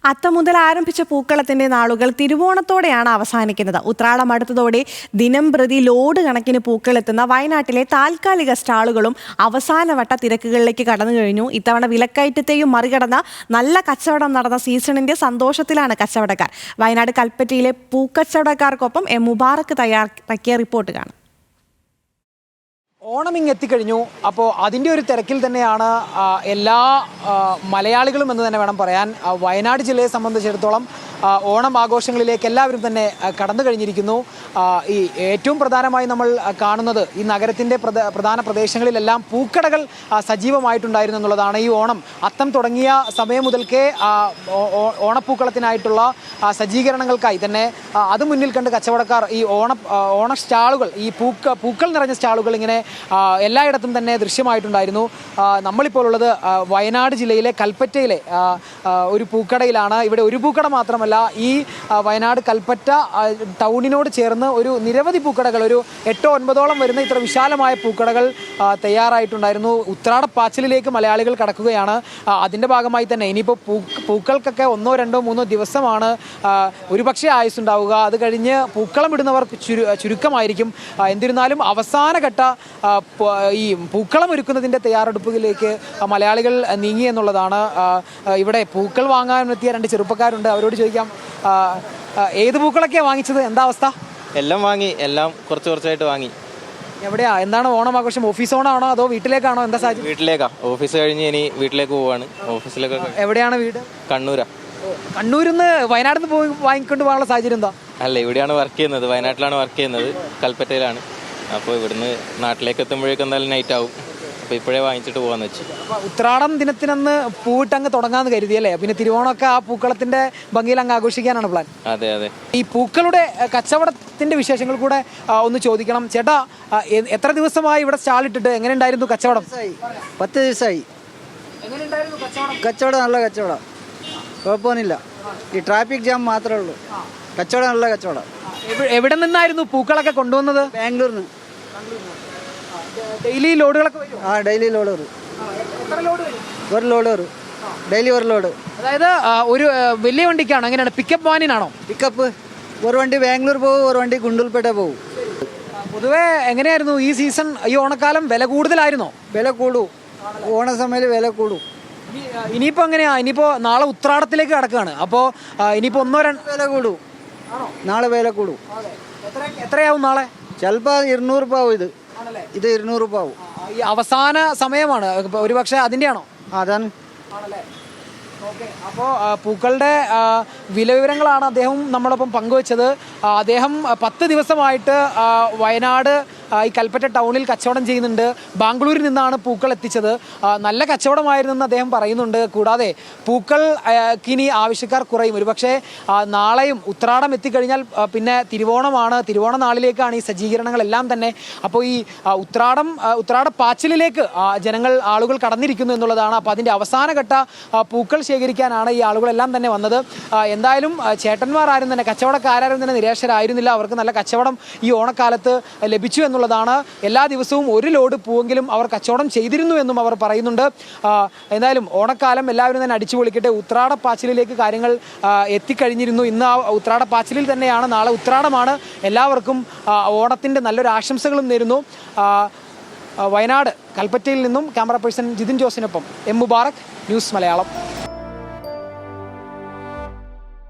അത്തം മുതൽ ആരംഭിച്ച പൂക്കളത്തിന്റെ നാളുകൾ തിരുവോണത്തോടെയാണ് അവസാനിക്കുന്നത്. ഉത്രാടം അടുത്തതോടെ ദിനം പ്രതി ലോഡ് കണക്കിന് പൂക്കളെത്തുന്ന വയനാട്ടിലെ താൽക്കാലിക സ്റ്റാളുകളും അവസാനവട്ട തിരക്കുകളിലേക്ക് കടന്നു കഴിഞ്ഞു. ഇത്തവണ വിലക്കയറ്റത്തെയും മറികടന്ന നല്ല കച്ചവടം നടന്ന സീസണിന്റെ സന്തോഷത്തിലാണ് കച്ചവടക്കാർ. വയനാട് കൽപ്പറ്റയിലെ പൂക്കച്ചവടക്കാർക്കൊപ്പം മുബാറക്ക് തയ്യാറാക്കിയ റിപ്പോർട്ട് കാണാം. ഓണമിങ് എത്തിക്കഴിഞ്ഞു. അപ്പോൾ അതിൻ്റെ ഒരു തിരക്കിൽ തന്നെയാണ് എല്ലാ മലയാളികളും എന്ന് തന്നെ വേണം പറയാൻ. വയനാട് ജില്ലയെ സംബന്ധിച്ചിടത്തോളം ഓണം ആഘോഷങ്ങളിലേക്ക് എല്ലാവരും തന്നെ കടന്നു കഴിഞ്ഞിരിക്കുന്നു. ഈ ഏറ്റവും പ്രധാനമായി നമ്മൾ കാണുന്നത് ഈ നഗരത്തിൻ്റെ പ്രധാന പ്രദേശങ്ങളിലെല്ലാം പൂക്കടകൾ സജീവമായിട്ടുണ്ടായിരുന്നു എന്നുള്ളതാണ്. ഈ ഓണം അത്തം തുടങ്ങിയ സമയം മുതൽക്കേ ഓണപ്പൂക്കളത്തിനായിട്ടുള്ള സജ്ജീകരണങ്ങൾക്കായി തന്നെ അത് മുന്നിൽ കണ്ട് കച്ചവടക്കാർ ഈ ഓണ സ്റ്റാളുകൾ, ഈ പൂക്കൾ നിറഞ്ഞ സ്റ്റാളുകൾ ഇങ്ങനെ എല്ലായിടത്തും തന്നെ ദൃശ്യമായിട്ടുണ്ടായിരുന്നു. നമ്മളിപ്പോൾ ഉള്ളത് വയനാട് ജില്ലയിലെ കൽപ്പറ്റയിലെ ഒരു പൂക്കടയിലാണ്. ഇവിടെ ഒരു പൂക്കട മാത്രമല്ല, ഈ വയനാട് കൽപ്പറ്റ ടൗണിനോട് ചേർന്ന് ഒരു നിരവധി പൂക്കടകൾ, ഒരു 8-9ഓളം വരുന്ന ഇത്ര വിശാലമായ പൂക്കടകൾ തയ്യാറായിട്ടുണ്ടായിരുന്നു. ഉത്രാടപ്പാച്ചിലേക്ക് മലയാളികൾ കടക്കുകയാണ്. അതിൻ്റെ ഭാഗമായി തന്നെ ഇനിയിപ്പോൾ പൂക്കൾക്കൊക്കെ 1, 2, 3 ദിവസമാണ് ഒരുപക്ഷെ ആയുസ്സുണ്ടാവുക. അത് കഴിഞ്ഞ് പൂക്കളം ഇടുന്നവർ ചുരുക്കമായിരിക്കും. എന്നിരുന്നാലും അവസാനഘട്ട ഈ പൂക്കളം ഒരുക്കുന്നതിൻ്റെ തയ്യാറെടുപ്പിലേക്ക് മലയാളികൾ നീങ്ങി എന്നുള്ളതാണ്. ഇവിടെ പൂക്കൾ വാങ്ങാനെത്തിയ 2 ചെറുപ്പക്കാരുണ്ട്. അവരോട് ചോദിക്കാം, ഏത് പൂക്കളൊക്കെയാണ് വാങ്ങിച്ചത്? എന്താ അവസ്ഥ? എല്ലാം വാങ്ങി, എല്ലാം കുറച്ചായിട്ട് വാങ്ങി. എവിടെയാ, എന്താണ് ഓണം ആഘോഷം? ഓഫീസ് ഓണാണോ അതോ വീട്ടിലേക്കാണോ? എന്താ സാഹചര്യം? വീട്ടിലേക്കാ. ഓഫീസ് കഴിഞ്ഞ് ഇനി വീട്ടിലേക്ക് പോവാണ്. ഓഫീസിലേക്ക്. എവിടെയാണ് വീട്? കണ്ണൂരാ. കണ്ണൂരിൽ നിന്ന് വയനാട്ടിൽ നിന്ന് പോയി വാങ്ങിക്കൊണ്ട് പോകാനുള്ള സാഹചര്യം എന്താ? അല്ല, ഇവിടെയാണ് വർക്ക് ചെയ്യുന്നത്. വയനാട്ടിലാണ് വർക്ക് ചെയ്യുന്നത്, കൽപ്പറ്റയിലാണ്. അപ്പോൾ ഇവിടുന്ന് നാട്ടിലേക്ക് എത്തുമ്പോഴേക്കും എന്തായാലും നൈറ്റ് ആവും. അപ്പോൾ ഇപ്പോഴേ വാങ്ങിച്ചിട്ട് പോകാന്ന് വെച്ചു. ഉത്രാടം ദിനത്തിനന്ന് പൂവിട്ട് അങ്ങ് തുടങ്ങാന്ന് കരുതിയല്ലേ? പിന്നെ തിരുവോണമൊക്കെ ആ പൂക്കളത്തിന്റെ ഭംഗിയിൽ അങ്ങ് ആഘോഷിക്കാനാണ് പ്ലാൻ. അതെ അതെ. ഈ പൂക്കളുടെ കച്ചവടത്തിന്റെ വിശേഷങ്ങൾ കൂടെ ഒന്ന് ചോദിക്കണം. ചേട്ടാ, എത്ര ദിവസമായി ഇവിടെ സ്റ്റാളിട്ടിട്ട്? എങ്ങനെ ഉണ്ടായിരുന്നു കച്ചവടം? 10 ദിവസമായി. എങ്ങനെയുണ്ടായിരുന്നു കച്ചവടം? കച്ചവടം നല്ല കച്ചവടം, കുഴപ്പമൊന്നുമില്ല. ഈ ട്രാഫിക് ജാം മാത്രമേ ഉള്ളൂ. കച്ചവടം നല്ല കച്ചവടം. എവിടെ നിന്നായിരുന്നു പൂക്കളൊക്കെ കൊണ്ടുവന്നത്? ബാംഗ്ലൂരിൽ നിന്ന്. ഡെയിലി ലോഡുകളൊക്കെ വരും? ഡെയിലി ലോഡ് വരും. എത്ര ലോഡ് വരും? ഒരു ലോഡ് വരും. ഡെയിലി ഒരു ലോഡ്. അതായത് ഒരു വലിയ വണ്ടിക്കാണോ? എങ്ങനെയാണ്? പിക്കപ്പ് വാനിനാണോ? പിക്കപ്പ്. ഒരു വണ്ടി ബാംഗ്ലൂർ പോകും, ഒരു വണ്ടി ഗുണ്ടൽപേട്ട പോകും. പൊതുവെ എങ്ങനെയായിരുന്നു ഈ സീസൺ, ഈ ഓണക്കാലം? വില കൂടുതലായിരുന്നോ? വില കൂടും. ഓണ സമയത്ത് വില കൂടും. ഇനിയിപ്പോൾ എങ്ങനെയാ? ഇനിയിപ്പോൾ നാളെ ഉത്രാടത്തിലേക്ക് കിടക്കുകയാണ്. അപ്പോൾ ഇനിയിപ്പോൾ 1-2 വില കൂടും. നാളെ വില കൂടും. എത്രയാവും നാളെ? ചിലപ്പോൾ 200 രൂപ ആവും. ഇത് 200 രൂപ ആവും. ഈ അവസാന സമയമാണ് ഒരുപക്ഷെ, അതിൻ്റെ ആണോ? അതാണ്. അപ്പോൾ പൂക്കളുടെ വില വിവരങ്ങളാണ് അദ്ദേഹം നമ്മളൊപ്പം പങ്കുവച്ചത്. അദ്ദേഹം 10 ദിവസമായിട്ട് വയനാട് ഈ കൽപ്പറ്റ ടൗണിൽ കച്ചവടം ചെയ്യുന്നുണ്ട്. ബാംഗ്ലൂരിൽ നിന്നാണ് പൂക്കൾ എത്തിച്ചത്. നല്ല കച്ചവടമായിരുന്നെന്ന് അദ്ദേഹം പറയുന്നുണ്ട്. കൂടാതെ പൂക്കൾക്കിനി ആവശ്യക്കാർ കുറയും. ഒരുപക്ഷെ നാളെയും ഉത്രാടം എത്തിക്കഴിഞ്ഞാൽ പിന്നെ തിരുവോണമാണ്. തിരുവോണ നാളിലേക്കാണ് ഈ സജ്ജീകരണങ്ങളെല്ലാം തന്നെ. അപ്പോൾ ഈ ഉത്രാടപ്പാച്ചിലേക്ക് ആളുകൾ കടന്നിരിക്കുന്നു എന്നുള്ളതാണ്. അപ്പോൾ അതിൻ്റെ അവസാനഘട്ട പൂക്കൾ ശേഖരിക്കാനാണ് ഈ ആളുകളെല്ലാം തന്നെ വന്നത്. എന്തായാലും ചേട്ടന്മാരാരും തന്നെ, കച്ചവടക്കാരും തന്നെ നിരാശരായിരുന്നില്ല. അവർക്ക് നല്ല കച്ചവടം ഈ ഓണക്കാലത്ത് ലഭിച്ചു എന്നുള്ളതാണ്. എല്ലാ ദിവസവും ഒരു ലോഡ് പൂവെങ്കിലും അവർ കച്ചവടം ചെയ്തിരുന്നു എന്നും അവർ പറയുന്നുണ്ട്. എന്തായാലും ഓണക്കാലം എല്ലാവരും തന്നെ അടിച്ചു പൊളിക്കട്ടെ. ഉത്രാടപ്പാച്ചിലേക്ക് കാര്യങ്ങൾ എത്തിക്കഴിഞ്ഞിരുന്നു. ഇന്ന് ആ ഉത്രാടപ്പാച്ചിലിൽ തന്നെയാണ്. നാളെ ഉത്രാടമാണ്. എല്ലാവർക്കും ഓണത്തിൻ്റെ നല്ലൊരു ആശംസകളും നേരുന്നു. വയനാട് കൽപ്പറ്റയിൽ നിന്നും ക്യാമറ പേഴ്സൺ ജിതിൻ ജോസിനൊപ്പം മുബാറക്, ന്യൂസ് മലയാളം.